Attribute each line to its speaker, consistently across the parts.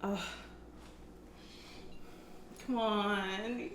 Speaker 1: Oh, come on.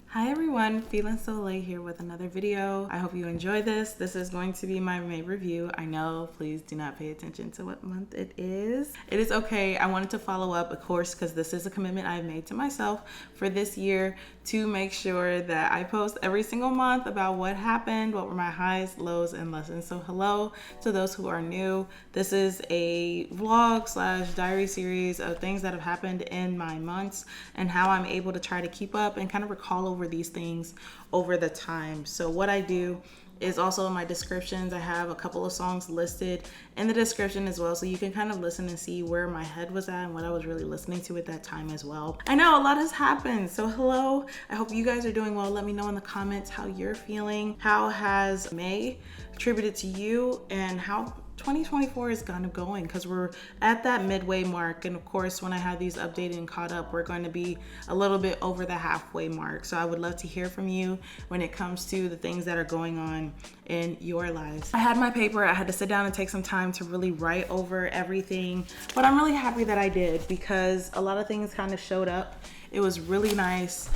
Speaker 1: Hi everyone, Feeling So Late here with another video. I hope you enjoy this. This is going to be my May review. I know, please do not pay attention to what month it is. It is okay. I wanted to follow up, of course, because this is a commitment I've made to myself for this year to make sure that I post every single month about what happened, what were my highs, lows, and lessons. So hello to those who are new. This is a vlog / diary series of things that have happened in my months and how I'm able to try to keep up and kind of recall over these things over the time. So what I do is also in my descriptions. I have a couple of songs listed in the description as well, so you can kind of listen and see where my head was at and what I was really listening to at that time as well. I know a lot has happened, so hello. I hope you guys are doing well. Let me know in the comments how you're feeling. How has May attributed to you, and how 2024 is kind of going, because we're at that midway mark, and of course when I have these updated and caught up, we're going to be a little bit over the halfway mark. So I would love to hear from you when it comes to the things that are going on in your lives. I had my paper. I had to sit down and take some time to really write over everything, but I'm really happy that I did, because a lot of things kind of showed up. It was really nice.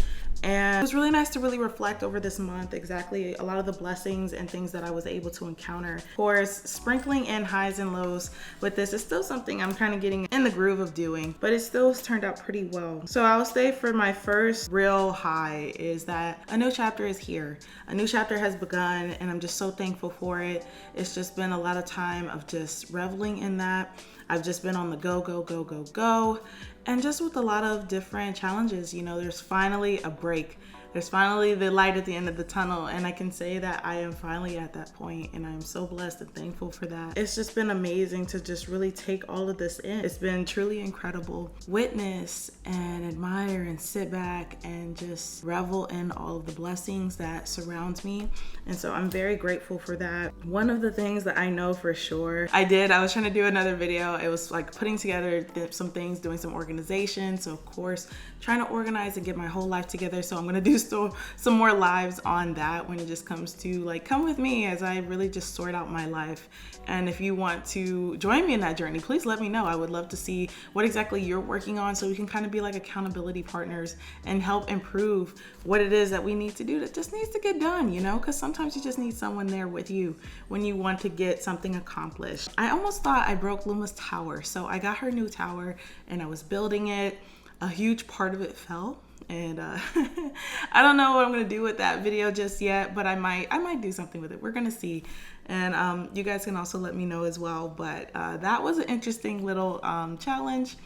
Speaker 1: And it was really nice to really reflect over this month, exactly a lot of the blessings and things that I was able to encounter. Of course, sprinkling in highs and lows with this is still something I'm kind of getting in the groove of doing, but it still has turned out pretty well. So I will say for my first real high is that a new chapter is here. A new chapter has begun, and I'm just so thankful for it. It's just been a lot of time of just reveling in that. I've just been on the go, go, go, go, go. And just with a lot of different challenges, you know, there's finally a break. There's finally the light at the end of the tunnel, and I can say that I am finally at that point, and I'm so blessed and thankful for that. It's just been amazing to just really take all of this in. It's been truly incredible. Witness and admire and sit back and just revel in all of the blessings that surrounds me. And so I'm very grateful for that. One of the things that I know for sure I was trying to do another video. It was like putting together some things, doing some organization. So of course, trying to organize and get my whole life together. So I'm gonna do some more lives on that when it just comes to like, come with me as I really just sort out my life. And if you want to join me in that journey, please let me know. I would love to see what exactly you're working on, so we can kind of be like accountability partners and help improve what it is that we need to do that just needs to get done, you know, because sometimes you just need someone there with you when you want to get something accomplished. I almost thought I broke Luma's tower. So I got her new tower and I was building it. A huge part of it fell. And I don't know what I'm gonna do with that video just yet, but I might do something with it. We're gonna see. And you guys can also let me know as well. But that was an interesting little challenge,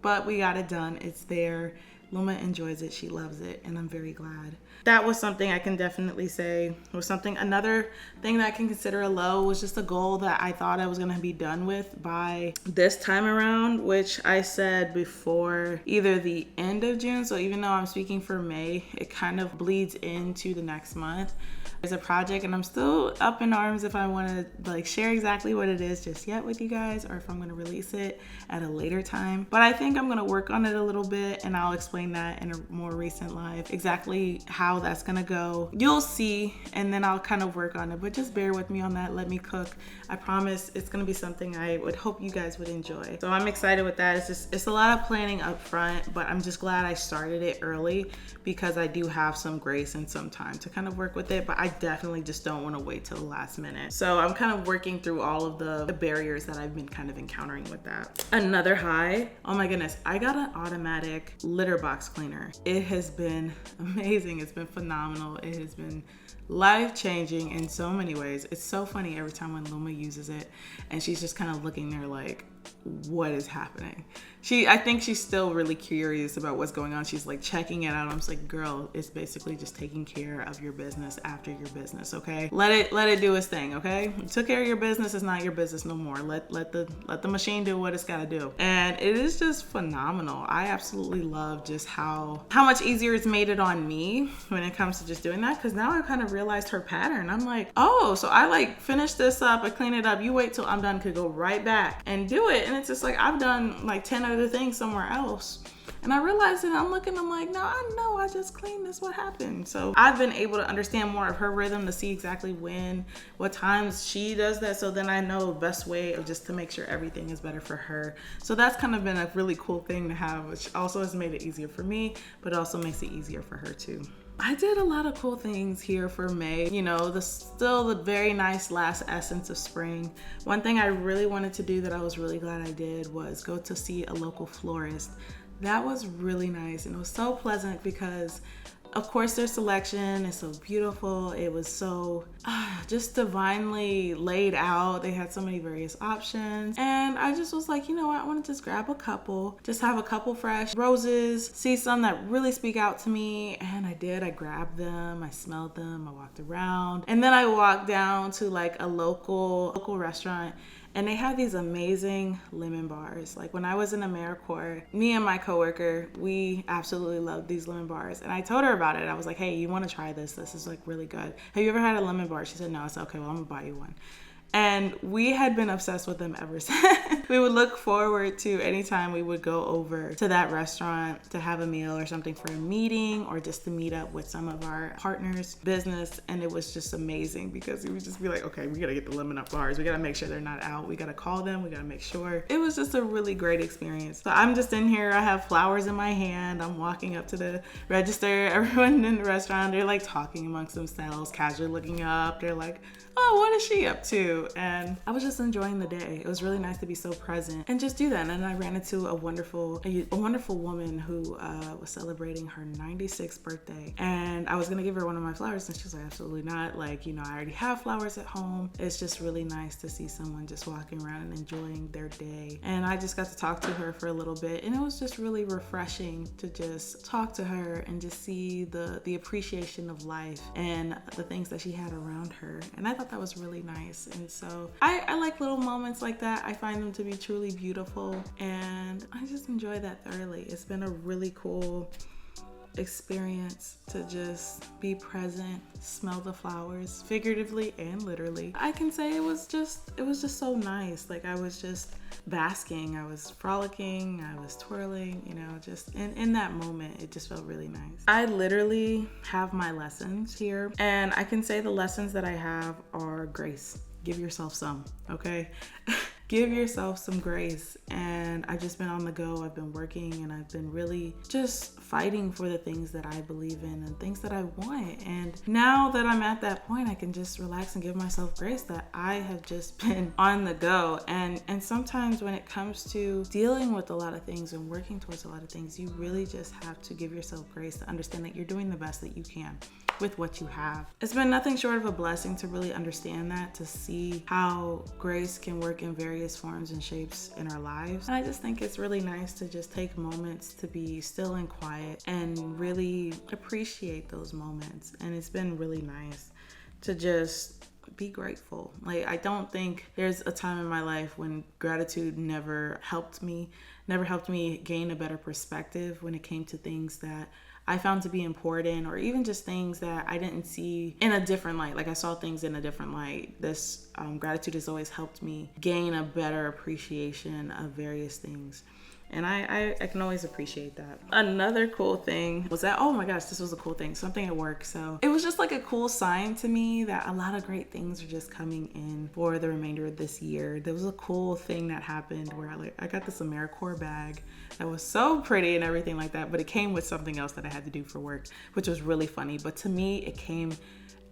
Speaker 1: but we got it done. It's there. Luma enjoys it. She loves it, and I'm very glad. That was something I can definitely say was something. Another thing that I can consider a low was just a goal that I thought I was going to be done with by this time around, which I said before either the end of June. So even though I'm speaking for May, it kind of bleeds into the next month. There's a project, and I'm still up in arms if I want to like share exactly what it is just yet with you guys, or if I'm going to release it at a later time. But I think I'm going to work on it a little bit, and I'll explain that in a more recent live, exactly how that's going to go. You'll see, and then I'll kind of work on it, but just bear with me on that. Let me cook. I promise it's going to be something I would hope you guys would enjoy. So I'm excited with that. It's a lot of planning up front, but I'm just glad I started it early, because I do have some grace and some time to kind of work with it, but I definitely just don't want to wait till the last minute. So I'm kind of working through all of the barriers that I've been kind of encountering with that. Another high, oh my goodness, I got an automatic litter box cleaner. It has been amazing. It's been phenomenal. It has been life-changing in so many ways. It's so funny every time when Luma uses it, and she's just kind of looking there like, what is happening? I think she's still really curious about what's going on. She's like checking it out. I'm just like, girl, it's basically just taking care of your business after your business, okay? Let it do its thing, okay? You took care of your business, it's not your business no more. Let the machine do what it's gotta do. And it is just phenomenal. I absolutely love just how much easier it's made it on me when it comes to just doing that, because now I've kind of realized her pattern. I'm like, oh, so I like finish this up, I clean it up, you wait till I'm done, could go right back and do it. And it's just like, I've done like 10 other other thing somewhere else. And I realized that I'm looking, I'm like, no, I know I just cleaned this, what happened? So I've been able to understand more of her rhythm, to see exactly when, what times she does that. So then I know the best way of just to make sure everything is better for her. So that's kind of been a really cool thing to have, which also has made it easier for me, but also makes it easier for her too. I did a lot of cool things here for May. You know, still the very nice last essence of spring. One thing I really wanted to do that I was really glad I did was go to see a local florist. That was really nice, and it was so pleasant because of course their selection is so beautiful. It was so just divinely laid out. They had so many various options, and I just was like, you know what, I want to just grab a couple, just have a couple fresh roses, see some that really speak out to me. And I did. I grabbed them, I smelled them, I walked around, and then I walked down to like a local restaurant. And they have these amazing lemon bars. Like when I was in AmeriCorps, me and my coworker, we absolutely loved these lemon bars. And I told her about it. I was like, hey, you want to try this? This is like really good. Have you ever had a lemon bar? She said, no. I said, okay, well, I'm gonna buy you one. And we had been obsessed with them ever since. We would look forward to anytime we would go over to that restaurant to have a meal or something for a meeting, or just to meet up with some of our partners' business. And it was just amazing because we would just be like, okay, we gotta get the lemon up bars. We gotta make sure they're not out. We gotta call them. We gotta make sure. It was just a really great experience. So I'm just in here. I have flowers in my hand. I'm walking up to the register. Everyone in the restaurant, they're like talking amongst themselves, casually looking up. They're like, oh, what is she up to? And I was just enjoying the day. It was really nice to be so present and just do that. And then I ran into a wonderful woman who was celebrating her 96th birthday. And I was gonna give her one of my flowers, and she was like, absolutely not. Like, you know, I already have flowers at home. It's just really nice to see someone just walking around and enjoying their day. And I just got to talk to her for a little bit, and it was just really refreshing to just talk to her and just see the appreciation of life and the things that she had around her. And I thought that was really nice. And so I like little moments like that. I find them to be truly beautiful, and I just enjoy that thoroughly. It's been a really cool experience to just be present, smell the flowers, figuratively and literally. I can say it was just so nice. Like I was just basking, I was frolicking, I was twirling, you know, just in that moment. It just felt really nice. I literally have my lessons here, and I can say the lessons that I have are grace. Give yourself some, okay? Give yourself some grace. And I've just been on the go. I've been working, and I've been really just fighting for the things that I believe in and things that I want. And now that I'm at that point, I can just relax and give myself grace that I have just been on the go. And sometimes when it comes to dealing with a lot of things and working towards a lot of things, you really just have to give yourself grace to understand that you're doing the best that you can with what you have. It's been nothing short of a blessing to really understand that, to see how grace can work in various forms and shapes in our lives. And I just think it's really nice to just take moments to be still and quiet and really appreciate those moments. And it's been really nice to just be grateful. Like, I don't think there's a time in my life when gratitude never helped me gain a better perspective when it came to things that I found to be important, or even just things that I didn't see in a different light. Like I saw things in a different light. This gratitude has always helped me gain a better appreciation of various things. And I can always appreciate that. Another cool thing was that, oh my gosh, this was a cool thing, something at work. So it was just like a cool sign to me that a lot of great things are just coming in for the remainder of this year. There was a cool thing that happened where I got this AmeriCorps bag that was so pretty and everything like that, but it came with something else that I had to do for work, which was really funny. But to me, it came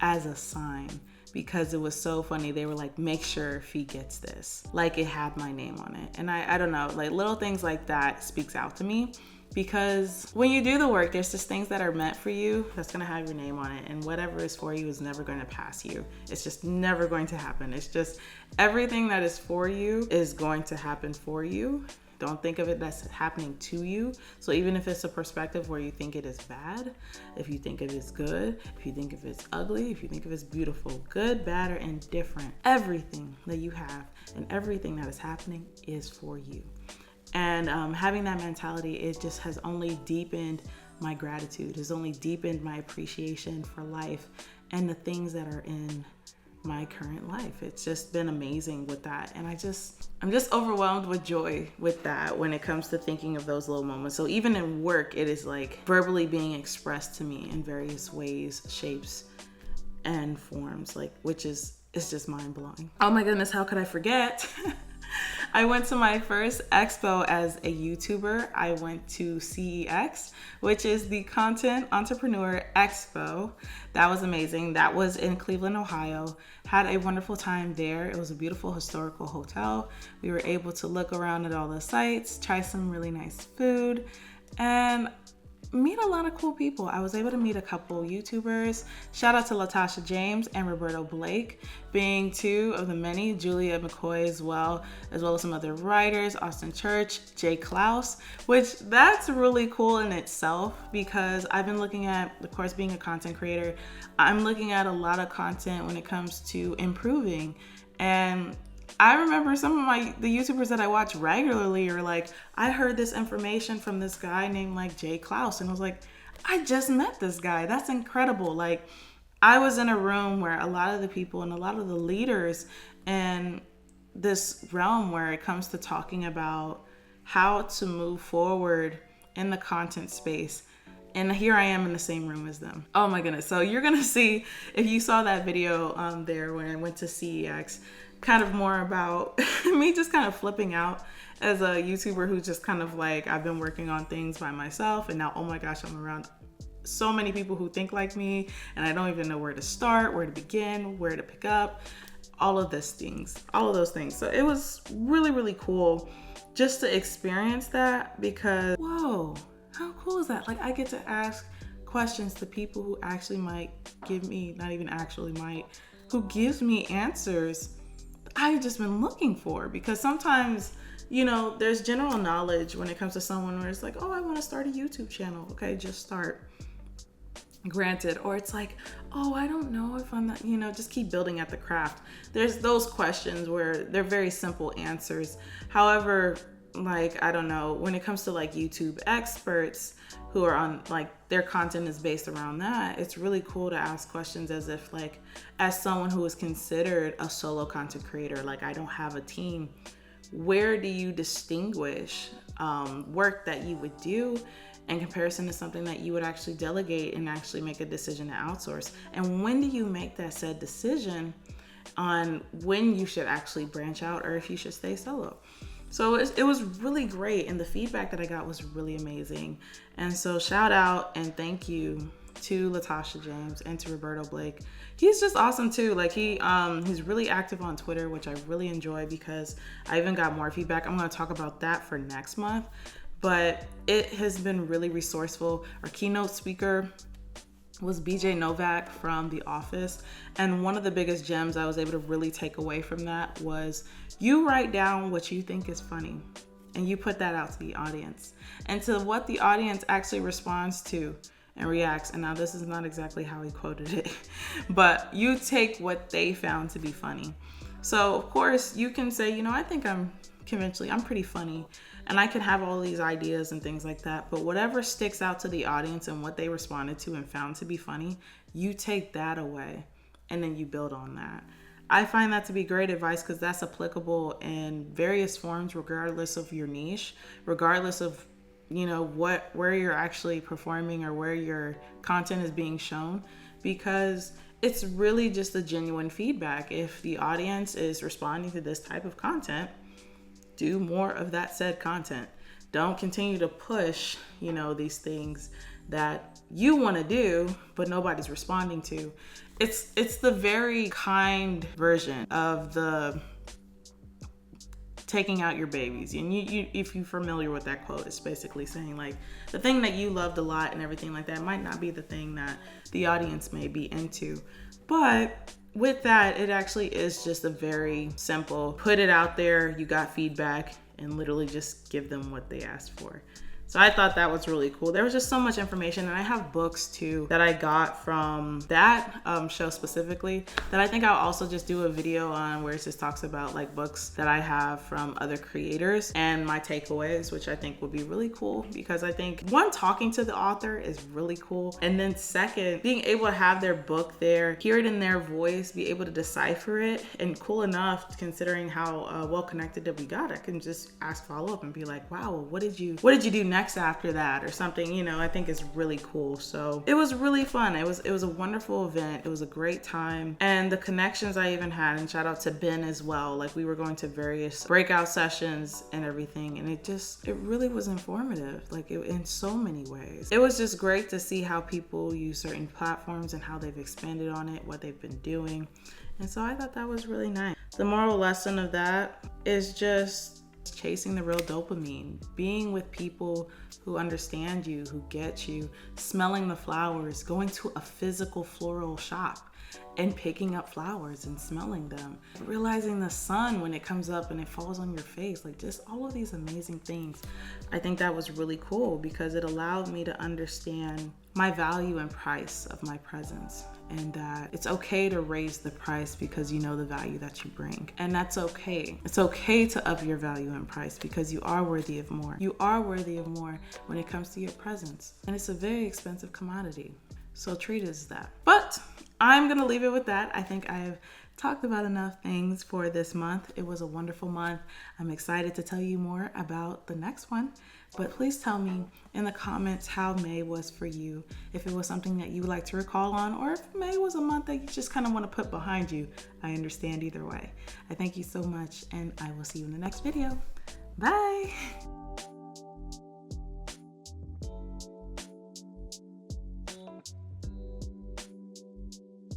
Speaker 1: as a sign, because it was so funny. They were like, make sure Fee gets this. Like it had my name on it. And I don't know, like little things like that speaks out to me, because when you do the work, there's just things that are meant for you that's gonna have your name on it. And whatever is for you is never gonna pass you. It's just never going to happen. It's just everything that is for you is going to happen for you. Don't think of it as happening to you. So even if it's a perspective where you think it is bad, if you think it is good, if you think of it's ugly, if you think of it's beautiful, good, bad, or indifferent, everything that you have and everything that is happening is for you. And having that mentality, it just has only deepened my gratitude, has only deepened my appreciation for life and the things that are in my current life. It's just been amazing with that. And I'm just overwhelmed with joy with that when it comes to thinking of those little moments. So even in work, it is like verbally being expressed to me in various ways, shapes, and forms, like, which is, it's just mind blowing. Oh my goodness, how could I forget? I went to my first expo as a YouTuber. I went to CEX, which is the Content Entrepreneur Expo. That was amazing. That was in Cleveland, Ohio. Had a wonderful time there. It was a beautiful historical hotel. We were able to look around at all the sites, try some really nice food, and meet a lot of cool people. I was able to meet a couple YouTubers. Shout out to Latasha James and Roberto Blake, being two of the many, Julia McCoy as well as some other writers, Austin Church, Jay Klaus, which that's really cool in itself, because I've been looking at, of course, being a content creator, I'm looking at a lot of content when it comes to improving. And I remember some of the YouTubers that I watch regularly are like, I heard this information from this guy named like Jay Klaus, and I was like, I just met this guy. That's incredible. Like, I was in a room where a lot of the people and a lot of the leaders in this realm where it comes to talking about how to move forward in the content space. And here I am in the same room as them. Oh my goodness. So you're going to see, if you saw that video there when I went to CEX, kind of more about me just kind of flipping out as a YouTuber who just kind of like, I've been working on things by myself, and now, oh my gosh, I'm around so many people who think like me, and I don't even know where to start, where to begin, where to pick up, all of those things. So it was really, really cool just to experience that, because whoa, how cool is that? Like, I get to ask questions to people who actually might give me, not even actually might, who gives me answers I've just been looking for. Because sometimes, you know, there's general knowledge when it comes to someone where it's like, oh, I want to start a YouTube channel. Okay, just start. Granted. Or it's like, oh, I don't know if I'm not, you know, just keep building at the craft. There's those questions where they're very simple answers. However, like, I don't know, when it comes to like YouTube experts who are on, like, their content is based around that, it's really cool to ask questions as if, like, as someone who is considered a solo content creator, like, I don't have a team, where do you distinguish work that you would do in comparison to something that you would actually delegate and actually make a decision to outsource? And when do you make that said decision on when you should actually branch out or if you should stay solo? So it was really great, and the feedback that I got was really amazing. And so shout out and thank you to Latasha James and to Roberto Blake. He's just awesome too. Like, he's really active on Twitter, which I really enjoy, because I even got more feedback. I'm going to talk about that for next month, but it has been really resourceful. Our keynote speaker was BJ Novak from The Office. And one of the biggest gems I was able to really take away from that was, you write down what you think is funny and you put that out to the audience, and to what the audience actually responds to and reacts. And now this is not exactly how he quoted it, but you take what they found to be funny. So of course you can say, you know, I think I'm pretty funny, and I can have all these ideas and things like that, but whatever sticks out to the audience and what they responded to and found to be funny, you take that away and then you build on that. I find that to be great advice, because that's applicable in various forms, regardless of your niche, regardless of, you know, where you're actually performing or where your content is being shown, because it's really just a genuine feedback. If the audience is responding to this type of content, do more of that said content. Don't continue to push, you know, these things that you want to do but nobody's responding to. It's the very kind version of the taking out your babies. And you if you're familiar with that quote, it's basically saying, like, the thing that you loved a lot and everything like that might not be the thing that the audience may be into. But with that, it actually is just a very simple, put it out there, you got feedback, and literally just give them what they asked for. So I thought that was really cool. There was just so much information, and I have books too that I got from that show specifically that I think I'll also just do a video on, where it just talks about like books that I have from other creators and my takeaways, which I think would be really cool, because I think one, talking to the author is really cool, and then second, being able to have their book there, hear it in their voice, be able to decipher it, and cool enough considering how well connected that we got, I can just ask follow up and be like, wow, what did you do next after that, or something, you know. I think is really cool. So it was really fun. It was a wonderful event. It was a great time, and the connections I even had, and shout out to Ben as well. Like, we were going to various breakout sessions and everything, and it really was informative, like in so many ways. It was just great to see how people use certain platforms and how they've expanded on it, what they've been doing. And so I thought that was really nice. The moral lesson of that is just chasing the real dopamine, being with people who understand you, who get you, smelling the flowers, going to a physical floral shop and picking up flowers and smelling them, realizing the sun when it comes up and it falls on your face, like just all of these amazing things. I think that was really cool because it allowed me to understand my value and price of my presence, and that it's okay to raise the price because you know the value that you bring. And that's okay. It's okay to up your value and price because you are worthy of more. You are worthy of more when it comes to your presence. And it's a very expensive commodity. So treat it as that. But I'm gonna leave it with that. I think I've talked about enough things for this month. It was a wonderful month. I'm excited to tell you more about the next one. But please tell me in the comments how May was for you. If it was something that you would like to recall on, or if May was a month that you just kind of want to put behind you. I understand either way. I thank you so much, and I will see you in the next video. Bye.